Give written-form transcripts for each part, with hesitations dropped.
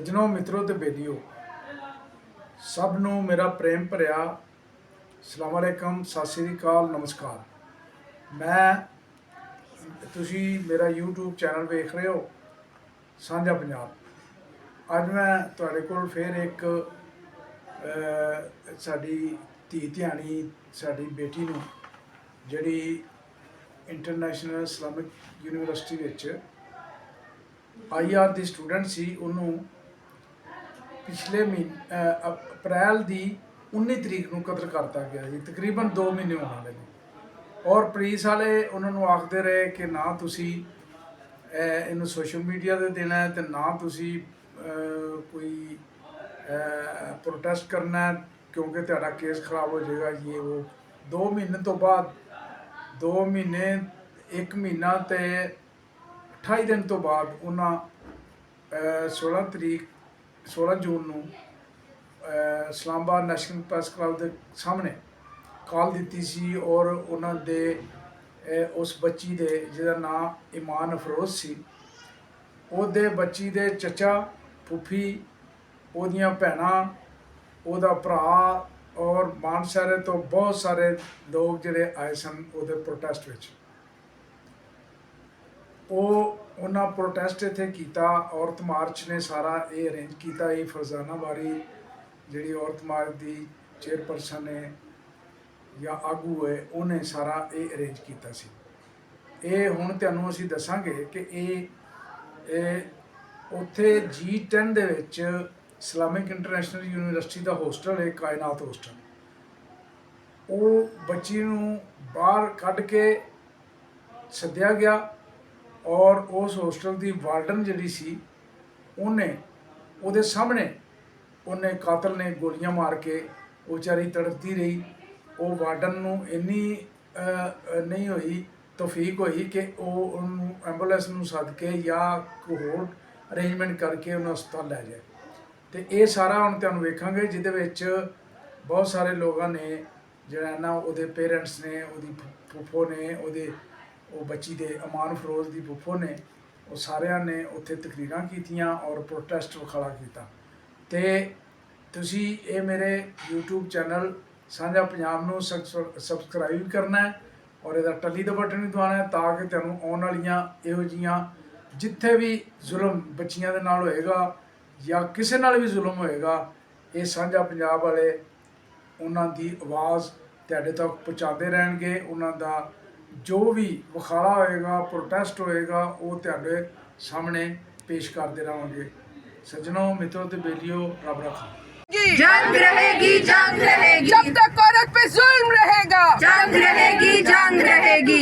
ਸੱਜਣੋ ਮਿੱਤਰੋ ਤੇ ਬੇਲੀਓ ਸਭ ਨੂੰ ਮੇਰਾ ਪ੍ਰੇਮ ਭਰਿਆ ਸਲਾਮ ਅਲੈਕਮ, ਸਤਿ ਸ੍ਰੀ ਅਕਾਲ, ਨਮਸਕਾਰ। ਮੈਂ ਤੁਸੀਂ ਮੇਰਾ YouTube ਚੈਨਲ ਵੇਖ ਰਹੇ ਹੋ ਸਾਂਝਾ ਪੰਜਾਬ। ਅੱਜ ਮੈਂ ਤੁਹਾਡੇ ਕੋਲ ਫਿਰ ਇੱਕ ਸਾਡੀ ਧੀ ਧਿਆਣੀ ਸਾਡੀ ਬੇਟੀ ਨੂੰ ਜਿਹੜੀ ਇੰਟਰਨੈਸ਼ਨਲ ਇਸਲਾਮਿਕ ਯੂਨੀਵਰਸਿਟੀ ਵਿੱਚ IR ਦੀ ਸਟੂਡੈਂਟ ਸੀ, ਉਹਨੂੰ ਪਿਛਲੇ ਮਹੀਨੇ ਅਪ੍ਰੈਲ ਦੀ 19 ਤਰੀਕ ਨੂੰ ਕਤਲ ਕਰਤਾ ਗਿਆ ਜੀ। ਤਕਰੀਬਨ 2 ਮਹੀਨੇ ਹੋਣ ਵਾਲੇ ਨੇ। ਔਰ ਪੁਲਿਸ ਵਾਲੇ ਉਹਨਾਂ ਨੂੰ ਆਖਦੇ ਰਹੇ ਕਿ ਨਾ ਤੁਸੀਂ ਇਹਨੂੰ ਸੋਸ਼ਲ ਮੀਡੀਆ 'ਤੇ ਦੇਣਾ ਤੇ ਨਾ ਤੁਸੀਂ ਕੋਈ ਪ੍ਰੋਟੈਸਟ ਕਰਨਾ ਕਿਉਂਕਿ ਤੁਹਾਡਾ ਕੇਸ ਖਰਾਬ ਹੋ ਜਾਏਗਾ। ਇਹ ਉਹ 2 ਮਹੀਨੇ ਤੋਂ ਬਾਅਦ 2 ਮਹੀਨੇ 1 ਮਹੀਨਾ ਤੇ 28 ਦਿਨ ਤੋਂ ਬਾਅਦ ਉਹਨਾਂ 16 ਜੂਨ ਨੂੰ ਇਸਲਾਮਾਬਾਦ ਨੈਸ਼ਨਲ ਪ੍ਰੈਸ ਕਲੱਬ ਦੇ ਸਾਹਮਣੇ ਕਾਲ ਦਿੱਤੀ ਸੀ। ਔਰ ਉਹਨਾਂ ਦੇ ਉਸ ਬੱਚੀ ਦੇ ਜਿਹਦਾ ਨਾਮ ਇਮਾਨ ਅਫਰੋਜ਼ ਸੀ, ਉਹਦੇ ਬੱਚੀ ਦੇ ਚਚਾ, ਫੁੱਫੀ, ਉਹਦੀਆਂ ਭੈਣਾਂ, ਉਹਦਾ ਭਰਾ ਔਰ ਮਾਨਸਰੇ ਤੋਂ ਬਹੁਤ ਸਾਰੇ ਲੋਕ ਜਿਹੜੇ ਆਏ ਸਨ ਉਹਦੇ ਪ੍ਰੋਟੈਸਟ ਵਿੱਚ। ਉਹਨਾਂ ਪ੍ਰੋਟੈਸਟ ਇੱਥੇ ਕੀਤਾ। ਔਰਤ ਮਾਰਚ ਨੇ ਸਾਰਾ ਇਹ ਅਰੇਂਜ ਕੀਤਾ। ਇਹ ਫਰਜ਼ਾਨਾ ਵਾਰੀ ਜਿਹੜੀ ਔਰਤ ਮਾਰਚ ਦੀ ਚੇਅਰਪਰਸਨ ਹੈ ਜਾਂ ਆਗੂ ਹੈ, ਉਹਨੇ ਸਾਰਾ ਇਹ ਅਰੇਂਜ ਕੀਤਾ ਸੀ। ਇਹ ਹੁਣ ਤੁਹਾਨੂੰ ਅਸੀਂ ਦੱਸਾਂਗੇ ਕਿ ਇਹ ਉੱਥੇ G10 ਦੇ ਵਿੱਚ ਇਸਲਾਮਿਕ ਇੰਟਰਨੈਸ਼ਨਲ ਯੂਨੀਵਰਸਿਟੀ ਦਾ ਹੋਸਟਲ ਹੈ, ਕਾਇਨਾਤ ਹੋਸਟਲ। ਉਹ ਬੱਚੀ ਨੂੰ ਬਾਹਰ ਕੱਢ ਕੇ ਸੱਦਿਆ ਗਿਆ ਔਰ ਉਸ ਹੋਸਟਲ ਦੀ ਵਾਰਡਨ ਜਿਹੜੀ ਸੀ ਉਹਦੇ ਸਾਹਮਣੇ ਕਾਤਲ ਨੇ ਗੋਲੀਆਂ ਮਾਰ ਕੇ ਉਹ ਵਿਚਾਰੀ ਤੜਪਦੀ ਰਹੀ। ਉਹ ਵਾਰਡਨ ਨੂੰ ਇੰਨੀ ਨਹੀਂ ਹੋਈ ਤੌਫੀਕ ਹੋਈ ਕਿ ਉਹ ਉਹਨੂੰ ਐਂਬੂਲੈਂਸ ਨੂੰ ਸੱਦ ਕੇ ਜਾਂ ਕੋਈ ਹੋਰ ਅਰੇਂਜਮੈਂਟ ਕਰਕੇ ਉਹਨੂੰ ਹਸਪਤਾਲ ਲੈ ਜਾਏ। ਅਤੇ ਇਹ ਸਾਰਾ ਹੁਣ ਤੁਹਾਨੂੰ ਵੇਖਾਂਗੇ, ਜਿਹਦੇ ਵਿੱਚ ਬਹੁਤ ਸਾਰੇ ਲੋਕਾਂ ਨੇ ਜਿਹੜਾ ਨਾ ਉਹਦੇ ਪੇਰੈਂਟਸ ਨੇ, ਉਹਦੀ ਫੁੱਫੋ ਨੇ, ਉਹ ਬੱਚੀ ਦੇ ਇਮਾਨ ਅਫਰੋਜ਼ ਦੀ ਫੁੱਫੋ ਨੇ, ਉਹ ਸਾਰਿਆਂ ਨੇ ਉੱਥੇ ਤਕਰੀਰਾਂ ਕੀਤੀਆਂ ਔਰ ਪ੍ਰੋਟੈਸਟ ਵਿਖਾਲਾ ਕੀਤਾ। ਅਤੇ ਤੁਸੀਂ ਇਹ ਮੇਰੇ YouTube ਚੈਨਲ ਸਾਂਝਾ ਪੰਜਾਬ ਨੂੰ ਸਬਸਕ੍ਰਾਈਬ ਕਰਨਾ ਹੈ ਔਰ ਇਹਦਾ ਟੱਲੀ ਦਾ ਬਟਨ ਵੀ ਦਬਾਉਣਾ ਹੈ ਤਾਂ ਕਿ ਤੁਹਾਨੂੰ ਆਉਣ ਵਾਲੀਆਂ ਇਹੋ ਜਿਹੀਆਂ ਜਿੱਥੇ ਵੀ ਜ਼ੁਲਮ ਬੱਚੀਆਂ ਦੇ ਨਾਲ ਹੋਏਗਾ ਜਾਂ ਕਿਸੇ ਨਾਲ ਵੀ ਜ਼ੁਲਮ ਹੋਏਗਾ, ਇਹ ਸਾਂਝਾ ਪੰਜਾਬ ਵਾਲੇ ਉਹਨਾਂ ਦੀ ਆਵਾਜ਼ ਤੁਹਾਡੇ ਤੱਕ ਪਹੁੰਚਾਉਂਦੇ ਰਹਿਣਗੇ। ਉਹਨਾਂ ਦਾ ਜੋ ਵੀ ਵਿਖਾਲਾ ਹੋਏਗਾ, ਪ੍ਰੋਟੈਸਟ ਹੋਏਗਾ, ਉਹ ਤੁਹਾਡੇ ਸਾਹਮਣੇ ਪੇਸ਼ ਕਰਦੇ ਰਹਾਂਗੇ। ਸੱਜਣੋਂ, ਮਿੱਤਰੋਂ ਤੇ ਬੇਲੀਓ, ਰੱਬ ਰੱਖਾ। जंग रहेगी जंग रहेगी, जब तक औरत पे जुल्म रहेगा जंग रहेगी जंग रहेगी।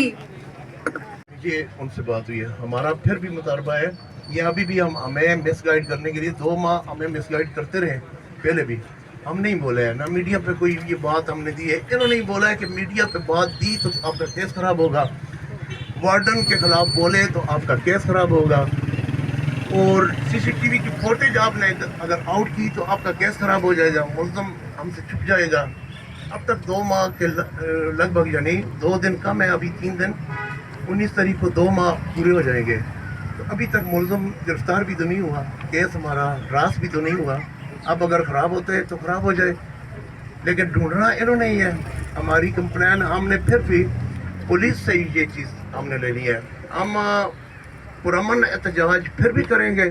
ये उनसे बात हुई है, हमारा फिर भी मुतालबा है। ये अभी भी हमें मिसगाइड करने के लिए 2 माह हमें मिसगाइड करते रहे। पहले भी हम नहीं बोले हैं, ना मीडिया पे कोई ये बात हमने दी है। इन्होंने नहीं बोला है कि मीडिया पे बात दी तो आपका केस खराब होगा, वार्डन के खिलाफ बोले तो आपका केस खराब होगा, और CCTV की फुटेज आपने अगर आउट की तो आपका केस खराब हो जाएगा, मुल्ज़म हमसे छुप जाएगा। अब तक 2 माह के लगभग, यानी 2 दिन कम है, अभी 3 दिन, 19 तारीख को 2 माह पूरे हो जाएंगे। तो अभी तक मुल्ज़म गिरफ्तार भी तो नहीं हुआ, केस हमारा रास भी तो नहीं हुआ। अब अगर ख़राब होते हैं तो ख़राब हो जाए, लेकिन ढूंढना इन्होंने ही है। हमारी कंप्लेन हमने फिर भी पुलिस से ही ये चीज़ हमने ले ली है। हम पुरअमन एहतजाज फिर भी करेंगे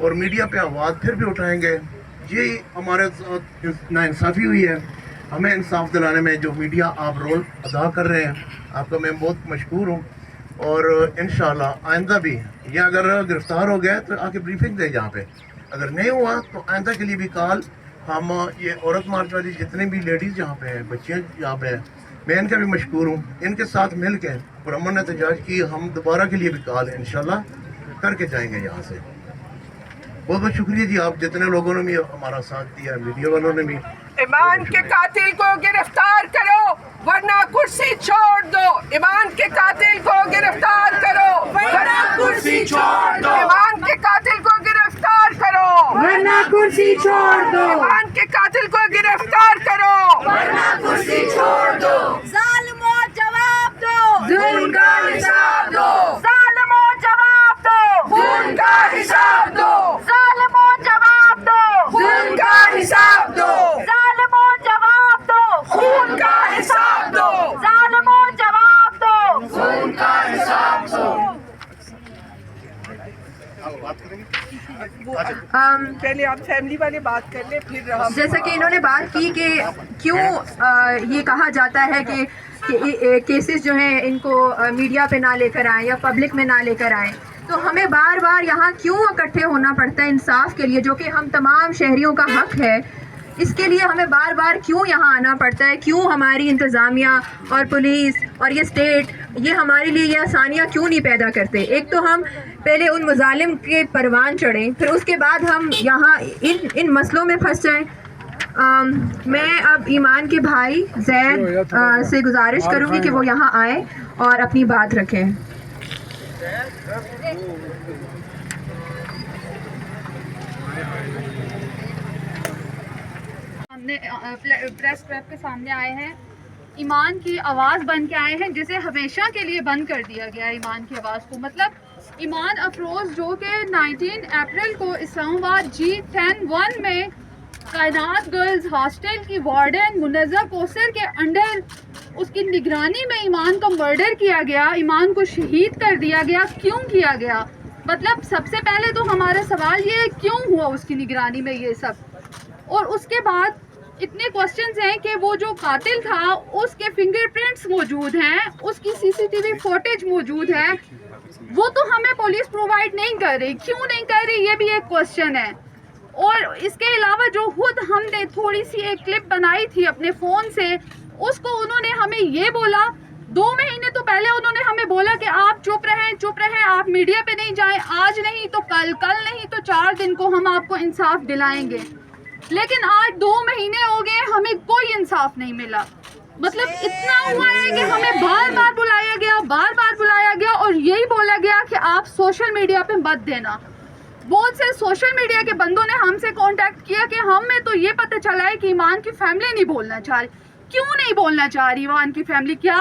और मीडिया पे आवाज़ फिर भी उठाएंगे। ये हमारे साथ नाइंसाफ़ी हुई है, हमें इंसाफ दिलाने में जो मीडिया आप रोल अदा कर रहे हैं, आपका मैं बहुत मशहूर हूँ। और इंशाल्लाह आइंदा भी ये अगर गिरफ़्तार हो गया तो आके ब्रीफिंग दे यहाँ पे, अगर नहीं हुआ तो आइंदा के लिए भी कॉल हम ये औरत मार्च वाली जितने भी लेडीज़ यहाँ पे हैं, बच्चियाँ यहाँ पे हैं, मैं इनका भी मशहूर हूँ। इनके साथ मिल के पुरअमन एहतजाज की हम दोबारा के लिए भी कॉल इंशाल्लाह करके जाएंगे यहाँ से। बहुत बहुत शुक्रिया जी, आप जितने लोगों ने भी हमारा साथ दिया, मीडिया वालों ने भी। ईमान के कातिल को गिरफ्तार करो वरना कुर्सी छोड़ दो, ईमान के कातिल को गिरफ्तार करो वरना कुर्सी छोड़ दो, ईमान के कातिल को गिरफ्तार करो वरना कुर्सी छोड़ दो, ईमान के कातिल को गिरफ्तार करो वरना कुर्सी छोड़ दो। जालिमों जवाब दो, जुल्म का हिसाब दो, जालिमों जवाब दो, जुल्म का हिसाब दो, जालिमों जवाब پہلے آپ فیملی والے بات کر لیں پھر ہم. جیسا کہ انہوں نے بات کی کہ کیوں یہ کہا جاتا ہے کہ کیسز جو ہیں ان کو میڈیا پہ نہ لے کر آئیں یا پبلک میں نہ لے کر آئیں، تو ہمیں بار بار یہاں کیوں اکٹھے ہونا پڑتا ہے انصاف کے لیے، جو کہ ہم تمام شہریوں کا حق ہے. اس کے لیے ہمیں بار بار کیوں یہاں آنا پڑتا ہے، کیوں ہماری انتظامیہ اور پولیس اور یہ اسٹیٹ یہ ہمارے لیے یہ آسانیاں کیوں نہیں پیدا کرتے. ایک تو ہم پہلے ان مظالم کے پروان چڑھیں، پھر اس کے بعد ہم یہاں ان مسئلوں میں پھنس جائیں. میں اب ایمان کے بھائی زید سے گزارش کروں گی کہ وہ یہاں آئیں اور اپنی بات رکھیں. پریس کلب کے سامنے آئے ہیں، ایمان کی آواز بن کے آئے ہیں جسے ہمیشہ کے لیے بند کر دیا گیا ہے. ایمان کی آواز کو مطلب ایمان افروز جو کہ 19 اپریل کو اسلام آباد G10-1 میں کائنات گرلز ہاسٹل کی وارڈن منزہ کوثر کے انڈر اس کی نگرانی میں ایمان کا مرڈر کیا گیا، ایمان کو شہید کر دیا گیا. کیوں کیا گیا؟ مطلب سب سے پہلے تو ہمارا سوال یہ کیوں ہوا اس کی نگرانی میں یہ سب، اور اس کے بعد اتنے کوسچنز ہیں کہ وہ جو قاتل تھا اس کے فنگر پرنٹس موجود ہیں، اس کی CCTV فوٹیج موجود ہے، وہ تو ہمیں پولیس پرووائڈ نہیں کر رہی. کیوں نہیں کر رہی یہ بھی ایک کوسچن ہے. اور اس کے علاوہ جو خود ہم نے تھوڑی سی ایک کلپ بنائی تھی اپنے فون سے، اس کو انہوں نے ہمیں یہ بولا 2 مہینے تو پہلے انہوں نے ہمیں بولا کہ آپ چپ رہیں، آپ میڈیا پہ نہیں جائیں، آج نہیں تو کل نہیں تو 4 دن کو ہم آپ کو انصاف دلائیں گے. لیکن آج 2 مہینے ہو گئے ہمیں کوئی انصاف نہیں ملا. مطلب اتنا ہوا ہے کہ ہمیں بار بار بلایا گیا اور یہی بولا گیا کہ آپ سوشل میڈیا پہ مت دینا. بہت سے سوشل میڈیا کے بندوں نے ہم سے کانٹیکٹ کیا کہ ہمیں تو یہ پتہ چلا ہے کہ ایمان کی فیملی نہیں بولنا چاہ رہی. کیوں نہیں بولنا چاہ رہی ایمان کی فیملی؟ کیا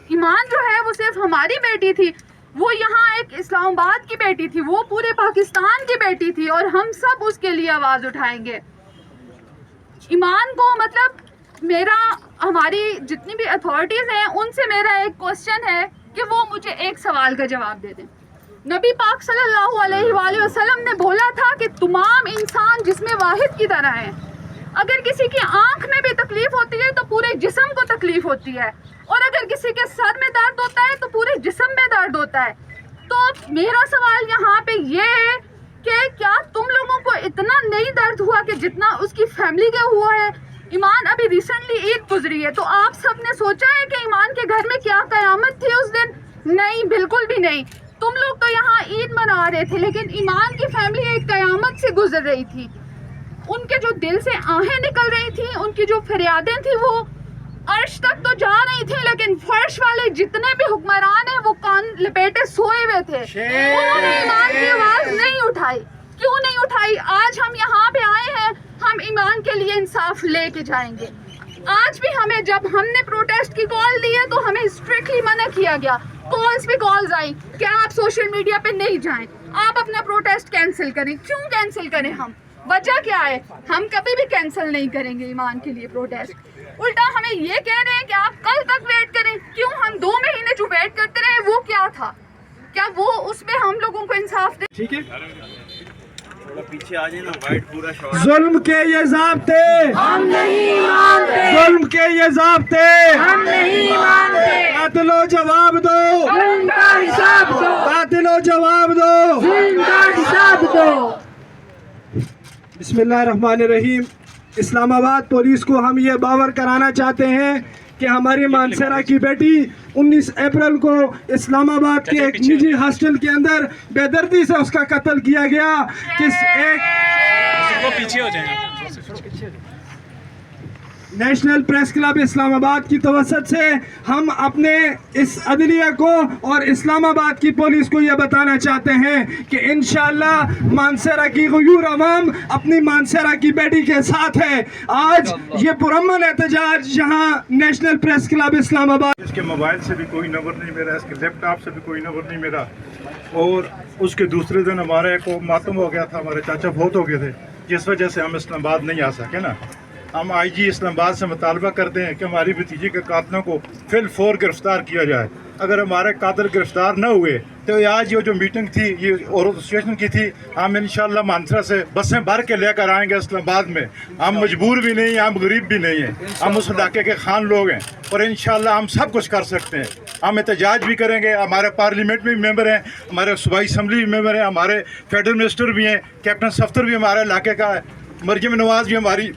ایمان جو ہے وہ صرف ہماری بیٹی تھی؟ وہ یہاں ایک اسلام آباد کی بیٹی تھی، وہ پورے پاکستان کی بیٹی تھی، اور ہم سب اس کے لیے آواز اٹھائیں گے. ایمان کو مطلب ہماری جتنی بھی اتھارٹیز ہیں ان سے میرا ایک کوسچن ہے کہ وہ مجھے ایک سوال کا جواب دے دیں. نبی پاک صلی اللہ علیہ وآلہ وسلم نے بولا تھا کہ تمام انسان جسم واحد کی طرح ہیں. اگر کسی کی آنکھ میں بھی تکلیف ہوتی ہے تو پورے جسم کو تکلیف ہوتی ہے، اور اگر کسی کے سر میں درد ہوتا ہے تو پورے جسم میں درد ہوتا ہے. تو میرا سوال یہاں پہ یہ ہے کہ کیا تم لوگوں کو اتنا نہیں درد ہوا کہ جتنا اس کی فیملی کا ہوا ہے؟ ایمان ابھی ریسنٹلی عید گزری ہے، تو آپ سب نے سوچا ہے کہ ایمان کے گھر میں کیا قیامت تھی اس دن؟ نہیں، بالکل بھی نہیں. تم لوگ تو یہاں عید منا رہے تھے، لیکن ایمان کی فیملی ایک قیامت سے گزر رہی تھی. ان کے جو دل سے آہیں نکل رہی تھیں، ان کی جو فریادیں تھیں وہ عرش تک تو جا رہی تھی، لیکن فرش والے جتنے بھی حکمران ہیں وہ کان لپیٹے سوئے ہوئے تھے. انہوں نے ایمان کی آواز نہیں اٹھائی. کیوں نہیں اٹھائی؟ آج ہم یہاں پہ آئے ہیں، ہم ایمان کے لیے انصاف لے کے جائیں گے. آج بھی ہمیں جب ہم نے پروٹیسٹ کی کال دی ہے تو ہمیں اسٹرکٹلی منع کیا گیا. کالز پہ کالز آئی کہ آپ سوشل میڈیا پہ نہیں جائیں، آپ اپنا پروٹیسٹ کینسل کریں. کیوں کینسل کریں؟ ہم وجہ کیا ہے؟ ہم کبھی بھی کینسل نہیں کریں گے ایمان کے لیے پروٹیسٹ. الٹا ہمیں یہ کہہ رہے ہیں کہ آپ کل تک ویٹ کریں. کیوں؟ ہم 2 مہینے جو ویٹ کرتے رہے وہ کیا تھا؟ کیا وہ اس میں ہم لوگوں کو انصاف دے؟ ٹھیک ہے، ظلم کے یہ ضابطے ہم نہیں مانتے، ظلم کے یہ ضابطے ہم نہیں مانتے. قاتلو جواب دو، ظلم کا حساب دو، قاتلو جواب دو. ظلم کا حساب دو. بسم اللہ الرحمن الرحیم. اسلام آباد پولیس کو ہم یہ باور کرانا چاہتے ہیں کہ ہماری مانسرا کی بیٹی 19 اپریل کو اسلام آباد کے ایک نجی ہاسٹل کے اندر بے دردی سے اس کا قتل کیا گیا. پیچھے ہو جائیں. نیشنل پریس کلب اسلام آباد کی توسط سے ہم اپنے اس عدلیہ کو اور اسلام آباد کی پولیس کو یہ بتانا چاہتے ہیں کہ انشاءاللہ مانسرا کی غیور عوام اپنی مانسرا کی بیٹی کے ساتھ ہے. آج یہ پرامن احتجاج جہاں نیشنل پریس کلب اسلام آباد، اس کے موبائل سے بھی کوئی نمبر نہیں میرا، اس کے لیپ ٹاپ سے بھی کوئی نمبر نہیں میرا، اور اس کے دوسرے دن ہمارے کو ماتم ہو گیا تھا، ہمارے چاچا بہت ہو گئے تھے، جس وجہ سے ہم اسلام آباد نہیں آ سکے نا. हम IG इस्लामाबाद से मुतालबा करते हैं कि हमारी भतीजी के कातलों को फिल फौर गिरफ्तार किया जाए। अगर हमारे कातिल गिरफ्तार न हुए तो आज ये जो मीटिंग थी ये और एसोसिएशन की थी, हम इंशाल्लाह मानसरा से बसें भर के लेकर आएंगे इस्लामाबाद में। हम मजबूर भी नहीं हैं, हम गरीब भी नहीं हैं, हम उस इलाके के खान लोग हैं और इंशाल्लाह हम सब कुछ कर सकते हैं। हम एहतजाज भी करेंगे, हमारे पार्लियामेंट में भी मेंबर हैं, हमारे सूबाई असम्बली भी मेंबर हैं, हमारे फेडरल मिनिस्टर भी हैं, कैप्टन सफ्तर भी हमारे इलाके का है, मरजम नवाज भी हमारी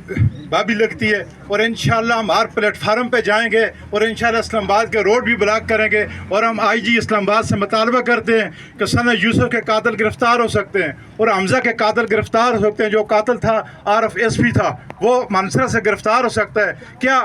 भाभी लगती है और इंशाल्लाह हम हर प्लेटफार्म पे जाएंगे और इंशाल्लाह इस्लामाबाद के रोड भी ब्लॉक करेंगे। और हम IG इस्लामाबाद से मुतालबा करते हैं कि सना यूसुफ के कातिल गिरफ्तार हो सकते हैं और हमजा के कातिल गिरफ्तार हो सकते हैं। जो कातिल था RF SP था वो मानसरा से गिरफ्तार हो सकता है। क्या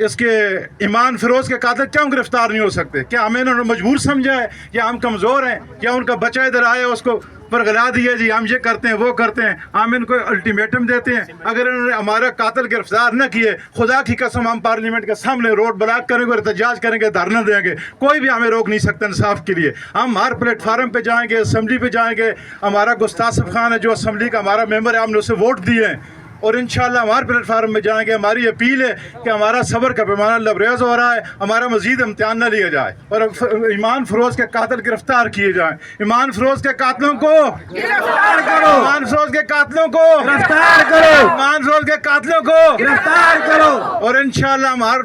इसके ईमान फिरोज़ के कातिल क्यों गिरफ्तार नहीं हो सकते? क्या हमें इन्होंने मजबूर समझा है या हम कमज़ोर हैं या उनका बच्चा इधर आया उसको परगला दिया जी हम ये करते हैं वो करते हैं? हम इनको अल्टीमेटम देते हैं। अगर इन्होंने हमारा कातिल गिरफ्तार न किए, खुदा की कसम हम पार्लियामेंट के सामने रोड ब्लॉक करेंगे और एहतजाज करेंगे, धरना देंगे। कोई भी हमें रोक नहीं सकता इंसाफ के लिए। हम हर प्लेटफार्म पे जाएंगे, असम्बली पे जाएंगे। हमारा गुस्तासिफ खान है जो असम्बली का हमारा मेंबर है, हमने उसे वोट दिए हैं और इंशाल्लाह हमारे प्लेटफार्म में जाएंगे। हमारी अपील है कि हमारा सब्र का पैमाना लबरेज हो रहा है, हमारा मजीद इम्तिहान न लिया जाए और ईमान फिरोज़ के कातिल गिरफ्तार किए जाएं। ईमान फिरोज़ के कातिलों को गिरफ्तार करो, ईमान फिरोज़ के कातिलों को गिरफ्तार करो, ईमान फिरोज़ के कातिलों को गिरफ्तार करो। और इंशाल्लाह हम हर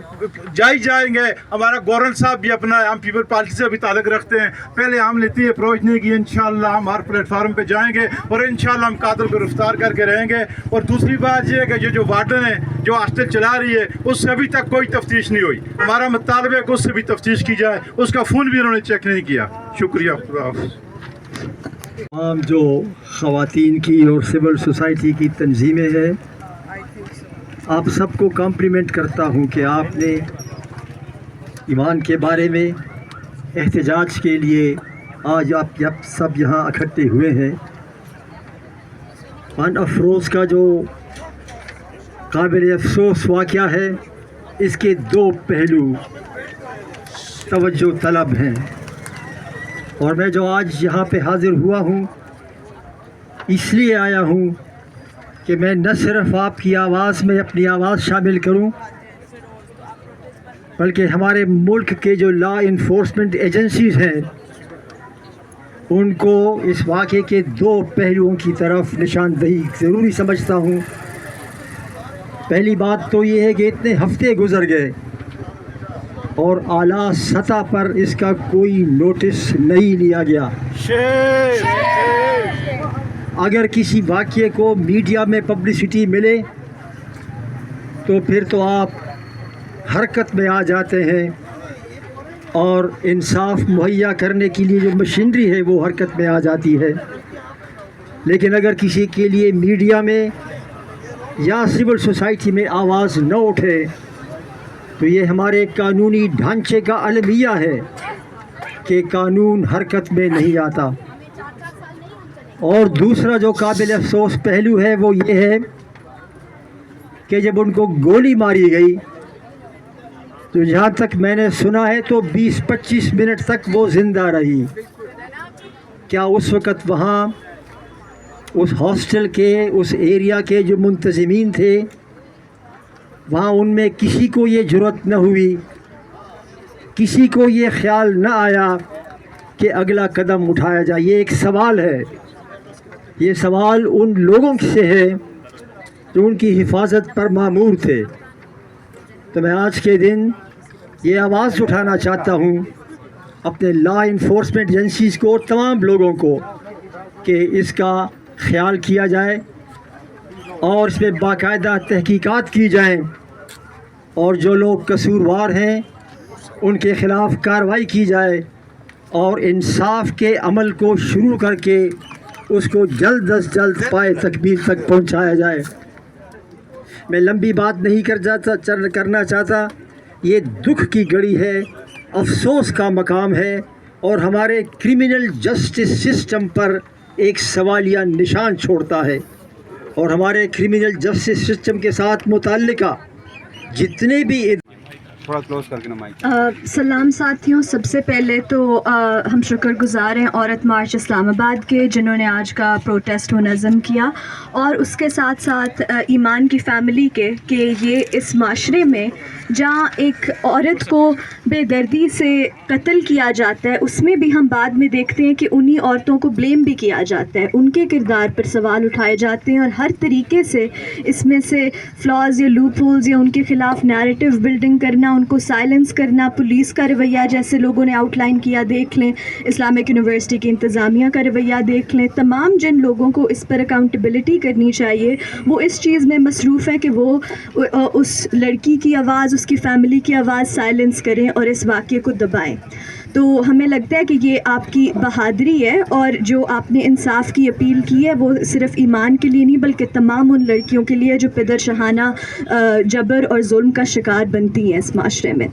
जाएंगे। हमारा गवर्नर साहब भी अपना, हम पीपल पार्टी से भी ताल्लुक़ रखते हैं, पहले हमने इतनी अप्रोच नहीं की। इंशाल्लाह हम हर प्लेटफार्म पे जाएंगे और इंशाल्लाह हम कातिल को गिरफ्तार करके रहेंगे। और दूसरी बात यह है कि जो वार्डन है जो हॉस्टल चला रही है उससे अभी तक कोई तफ्तीश नहीं हुई। हमारा मुतालबा है कि उससे भी तफ्तीश की जाए, उसका फ़ोन भी उन्होंने चेक नहीं किया। शुक्रिया। तमाम जो ख़वातीन की और सिविल सोसाइटी की तंजीमें हैं, आप सबको कॉम्प्लीमेंट करता हूँ कि आपने ईमान के बारे में एहतजाज के लिए आज आप जब सब यहाँ इकट्ठे हुए हैं। ईमान अफरोज़ का जो काबिल अफसोस वाक़या है, इसके दो पहलू तवज्जो तलब हैं और मैं जो आज यहाँ पे हाज़िर हुआ हूँ इसलिए आया हूँ कि मैं न सिर्फ़ आपकी आवाज़ में अपनी आवाज़ शामिल करूँ बल्कि हमारे मुल्क के जो लॉ इन्फोर्समेंट एजेंसीज़ हैं उनको इस वाक़े के दो पहलुओं की तरफ निशानदही ज़रूरी समझता हूँ। पहली बात तो ये है कि इतने हफ्ते गुज़र गए और आला सतह पर इसका कोई नोटिस नहीं लिया गया। अगर किसी वाक़ये को मीडिया में पब्लिसिटी मिले तो फिर तो आप हरकत में आ जाते हैं और इंसाफ मुहैया करने के लिए जो मशीनरी है वो हरकत में आ जाती है। लेकिन अगर किसी के लिए मीडिया में या सिविल सोसाइटी में आवाज़ न उठे तो ये हमारे कानूनी ढांचे का अलमिया है कि कानून हरकत में नहीं आता। और दूसरा जो काबिल अफसोस पहलू है वो ये है कि जब उनको गोली मारी गई तो जहाँ तक मैंने सुना है तो 20-25 मिनट तक वो ज़िंदा रही। क्या उस वक़्त वहाँ उस हॉस्टल के उस एरिया के जो मुंतज़मीन थे वहाँ उनमें किसी को ये जुर्रत न हुई, किसी को ये ख्याल न आया कि अगला कदम उठाया जाए? ये एक सवाल है। ये सवाल उन लोगों से है जो उनकी हिफाजत पर मामूर थे। तो मैं आज के दिन ये आवाज़ उठाना चाहता हूँ अपने लॉ इन्फोर्समेंट एजेंसीज़ को और तमाम लोगों को कि इसका ख्याल किया जाए और इसमें बाकायदा तहकीकात की जाएं और जो लोग कसूरवार हैं उनके ख़िलाफ़ कार्रवाई की जाए और इंसाफ के अमल को शुरू करके उसको जल्द अज जल्द पाए तकमील तक पहुँचाया जाए। मैं लंबी बात नहीं करना चाहता। ये दुख की घड़ी है, अफसोस का मकाम है और हमारे क्रिमिनल जस्टिस सिस्टम पर एक सवालिया निशान छोड़ता है। और हमारे क्रिमिनल जस्टिस सिस्टम के साथ मुताल्लिका जितने भी थोड़ा क्लोज करके ना माइक। सलाम साथियों, सबसे पहले तो हम शुक्रगुजार हैं औरत मार्च इस्लामाबाद के, जिन्होंने आज का प्रोटेस्ट मुनज़्ज़म किया, और उसके साथ साथ ईमान की फ़ैमिली के कि ये इस माशरे में जहाँ एक औरत को बेदर्दी से कत्ल किया जाता है, उसमें भी हम बाद में देखते हैं कि उन्हीं औरतों को ब्लेम भी किया जाता है, उनके किरदार पर सवाल उठाए जाते हैं, और हर तरीके से इसमें से फ्लॉज या लूप होल्स या उनके ख़िलाफ़ नैरेटिव बिल्डिंग करना, उनको साइलेंस करना, पुलिस का रवैया जैसे लोगों ने आउटलाइन किया देख लें, इस्लामिक यूनिवर्सिटी की इंतज़ामिया का रवैया देख लें, तमाम जिन लोगों को इस पर अकाउंटेबिलिटी करनी चाहिए वो इस चीज़ में मसरूफ़ है कि वो उस लड़की की आवाज़, उसकी फ़ैमिली की आवाज़ साइलेंस करें और इस वाक़ये को दबाएं। तो हमें लगता है कि ये आपकी बहादुरी है, और जो आपने इंसाफ की अपील की है वो सिर्फ़ ईमान के लिए नहीं बल्कि तमाम उन लड़कियों के लिए जो पिदर शहाना जबर और जुल्म का शिकार बनती हैं इस माशरे में।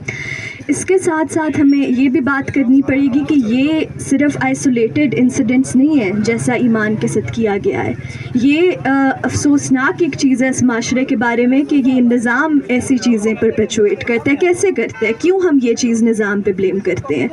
इसके साथ साथ हमें ये भी बात करनी पड़ेगी कि ये सिर्फ़ आइसोलेटेड इंसिडेंट्स नहीं है जैसा ईमान के साथ किया गया है। ये अफसोसनाक एक चीज़ है इस माशरे के बारे में कि ये निज़ाम ऐसी चीज़ें परपेचुएट करता है। कैसे करता है? क्यों हम ये चीज़ निज़ाम पे ब्लेम करते हैं?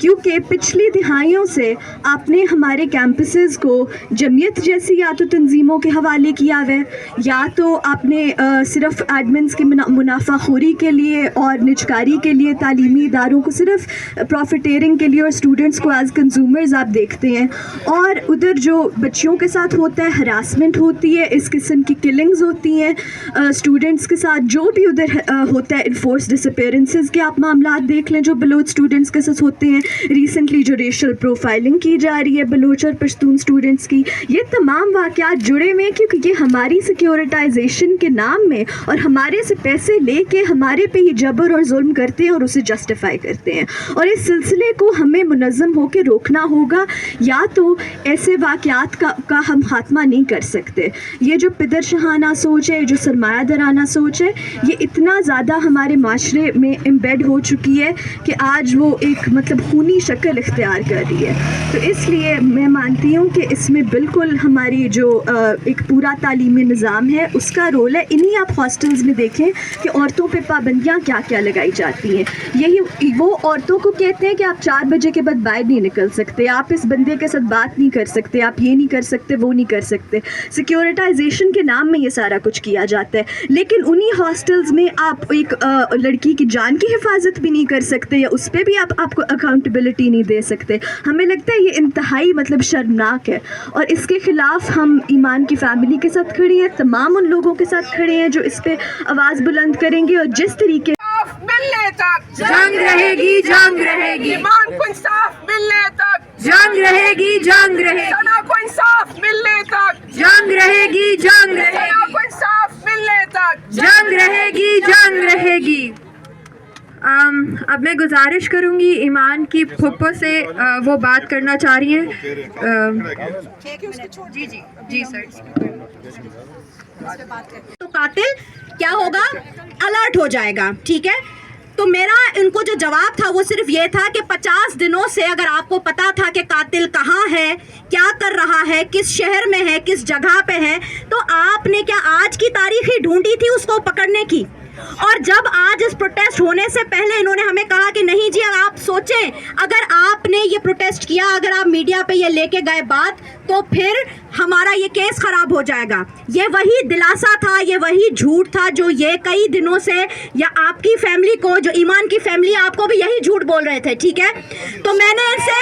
क्योंकि पिछली दिहाइयों से आपने हमारे कैंपसेस को जमीयत जैसी या तो तंजीमों के हवाले किया हुआ है, या तो आपने सिर्फ एडमिन्स की मुनाफाखोरी के लिए और निजकारी के लिए तालीमी इदारों को सिर्फ प्रॉफिटेरिंग के लिए और स्टूडेंट्स को एज कंज्यूमर्स आप देखते हैं, और उधर जो बच्चियों के साथ होता है हरासमेंट होती है, इस किस्म की किलिंग्स होती हैं स्टूडेंट्स के साथ, जो भी उधर होता है इन्फोर्स डिसअपेरेंसेस के आप मामला देख लें जो बलोच स्टूडेंट्स के साथ होते हैं, रिसेंटली जो रेशल प्रोफाइलिंग की जा रही है बलोच और पश्तून स्टूडेंट्स की, ये तमाम वाक़यात जुड़े हुए हैं क्योंकि ये हमारी सिक्योरिटाइजेशन के नाम में और हमारे से पैसे लेके हमारे पे ही जबर और जुल्म करते हैं और उसे जस्टिफाई करते हैं, और इस सिलसिले को हमें मुनज़्ज़म होकर रोकना होगा, या तो ऐसे वाक़यात का हम खात्मा नहीं कर सकते। ये जो पिदर शहाना सोच है, जो सरमायादाराना सोच है, ये इतना ज़्यादा हमारे माशरे में एम्बेड हो चुकी है कि आज वो एक मतलब खूनी शक्ल इख्तियार कर रही है। तो इसलिए मैं मानती हूँ कि इसमें बिल्कुल हमारी जो एक पूरा तालीमी निज़ाम है उसका रोल है। इन्हीं आप हॉस्टल्स में देखें कि औरतों पे पाबंदियाँ क्या क्या लगाई जाती हैं। यही वो औरतों को कहते हैं कि आप 4 बजे के बाद बाहर नहीं निकल सकते, आप इस बंदे के साथ बात नहीं कर सकते, आप ये नहीं कर सकते, वो नहीं कर सकते। सिक्योरिटाइजेशन के नाम में ये सारा कुछ किया जाता है, लेकिन उन्हीं हॉस्टल्स में आप एक लड़की की जान की हिफाजत भी नहीं कर सकते, या उस पर भी आपको अकाउंटेबिलिटी नहीं दे सकते। हमें लगता है ये इंतहाई मतलब शर्मनाक है, और इसके ख़िलाफ़ हम ईमान की फ़ैमिली के साथ खड़े हैं, तमाम उन लोगों के साथ खड़े हैं जो इस पर आवाज़ बुलंद करेंगे, और जिस तरीके मिलने तक जंग रहेगी, जंग रहेगी, ईमान को इंसाफ मिलने तक जंग रहेगी, जंग रहेगी, सना को इंसाफ मिलने तक जंग रहेगी, जंग रहेगी, सना को इंसाफ मिलने तक जंग रहेगी, जंग रहेगी। अब मैं गुजारिश करूंगी ईमान की फुप्पो से, वो बात करना चाह रही हैं। जी जी जी सर। तो कातिल क्या होगा? अलर्ट हो जाएगा, ठीक है। तो मेरा इनको जो जवाब था वो सिर्फ ये था कि 50 दिनों से अगर आपको पता था कि कातिल कहाँ है, क्या कर रहा है, किस शहर में है, किस जगह पे है, तो आपने क्या आज की तारीख ही ढूंढी थी उसको पकड़ने की? और जब आज इस प्रोटेस्ट होने से पहले इन्होंने हमें कहा कि नहीं जी, आप सोचें अगर आपने ये प्रोटेस्ट किया, अगर आप मीडिया पे ये लेके गए बात, तो फिर हमारा ये केस खराब हो जाएगा। ये वही दिलासा था, ये वही झूठ था जो ये कई दिनों से, या आपकी फैमिली को, जो ईमान की फैमिली, आपको भी यही झूठ बोल रहे थे, ठीक है। तो मैंने इनसे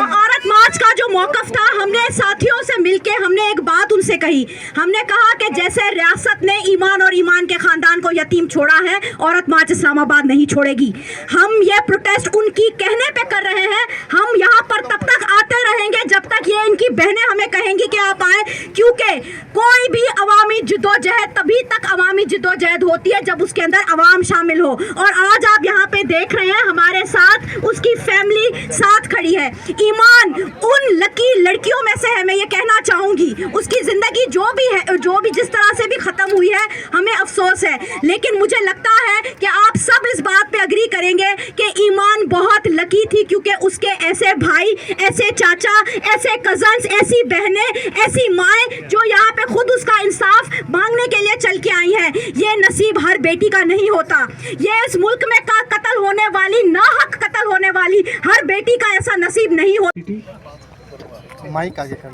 औरत मार्च का जो मौकफ था, हमने साथियों से मिलके हमने एक बात उनसे कही। हमने कहा कि जैसे रियासत ने ईमान और ईमान के खानदान को यतीम छोड़ा है, औरत मार्च इस्लामाबाद नहीं छोड़ेगी। हम ये प्रोटेस्ट उनकी कहने पे कर रहे हैं। हम यहाँ पर तब तक आते रहेंगे जब तक ये इनकी बहनें हमें कहेंगी कि आप आए, क्योंकि कोई भी अवामी जिद्दोजहद तभी तक अवामी जिद्दोजहद होती है जब उसके अंदर अवाम शामिल हो। और आज आप यहाँ पे देख रहे हैं हमारे साथ उसकी फैमिली साथ खड़ी है। ईमान उन लकी लड़कियों में से है, मैं ये कहना चाहूंगी। उसकी जिंदगी जो भी है, जो भी जिस तरह से भी खत्म हुई है, हमें अफसोस है, लेकिन मुझे लगता है कि आप सब इस बात पे एग्री करेंगे कि ईमान बहुत लकी थी, क्योंकि उसके ऐसे भाई, ऐसे चाचा, ऐसे कजन्स, ऐसी बहनें, ऐसी माएँ जो यहाँ पे खुद उसका इंसाफ मांगने के लिए चल के आई हैं। ये नसीब हर बेटी का नहीं होता। ये इस मुल्क में कत्ल होने वाली, नाहक कत्ल होने वाली हर बेटी का ऐसा नसीब नहीं होता। माइक आगे कर,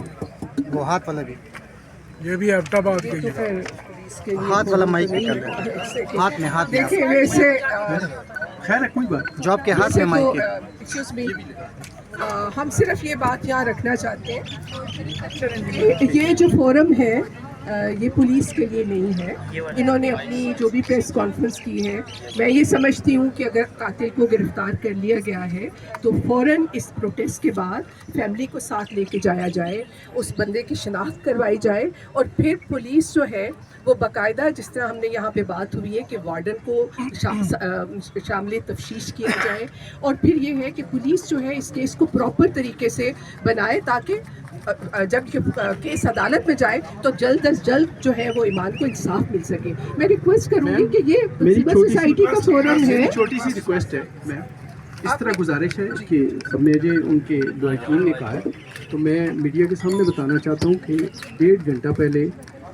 वो हाथ वाला भी, ये भी एबटाबाद के ही है। हाथ वाला माइक में कर दे, हाथ में, हाथ में। देखिए वैसे खैर है, कोई बात। जो आपके हाथ में माइक है। एक्सक्यूज मी, हम सिर्फ ये बात यहाँ रखना चाहते हैं, ये जो फोरम है ये पुलिस के लिए नहीं है। इन्होंने अपनी जो भी प्रेस कॉन्फ्रेंस की है, मैं ये समझती हूँ कि अगर कातिल को गिरफ्तार कर लिया गया है तो फ़ौरन इस प्रोटेस्ट के बाद फैमिली को साथ लेके जाया जाए, उस बंदे की शिनाख्त करवाई जाए, और फिर पुलिस जो है वो बाकायदा, जिस तरह हमने यहाँ पे बात हुई है कि वार्डन को शामिल तफ्तीश किया जाए, और फिर ये है कि पुलिस जो है इस केस को प्रॉपर तरीके से बनाए, ताकि जब केस अदालत में जाए तो जल्द अज जल्द जो है वो ईमान को इंसाफ मिल सके। मैं रिक्वेस्ट करूँगी कि ये सिविल सोसाइटी का फोरम है। छोटी सी रिक्वेस्ट है, मैं इस तरह गुजारिश है कि मेरे उनके वकील ने कहा है, तो मैं मीडिया के सामने बताना चाहता हूँ कि 1.5 घंटा पहले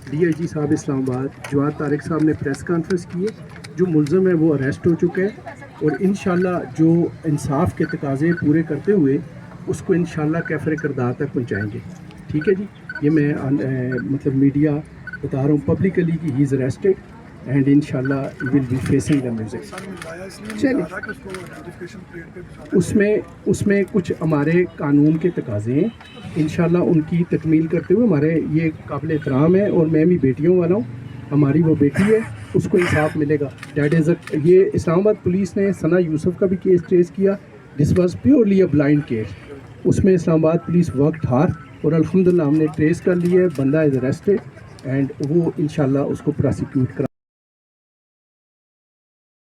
DIG साहब इस्लामाबाद जवाद तारिक साहब ने प्रेस कॉन्फ्रेंस की है। जो मुलज़म है वो अरेस्ट हो चुका है, और इंशाल्लाह जो इंसाफ के तकाज़े पूरे करते हुए उसको इंशाल्लाह कैफरे किरदार तक पहुँचाएँगे। ठीक है जी, ये मैं मतलब मीडिया बता रहा हूँ पब्लिकली कि ही इज़ अरेस्टेड एंड इंशाल्लाह will be facing the music. उसमें कुछ हमारे कानून के तकाज़े हैं, इंशाल्लाह उनकी तकमील करते हुए हमारे ये काबिल एहतराम है, और मैं भी बेटियों वाला हूँ, हमारी वो बेटी है, उसको इंसाफ मिलेगा। डैट इज़ ये इस्लामाबाद पुलिस ने सना यूसुफ का भी केस ट्रेस किया, this was purely a blind case. उसमें इस्लामाबाद पुलिस वर्कड हार्ड, और अल्हम्दुलिल्लाह हमने ट्रेस कर लिया है, बंदा इज़ अरेस्टेड एंड वो इंशाल्लाह उसको प्रोसिक्यूट करा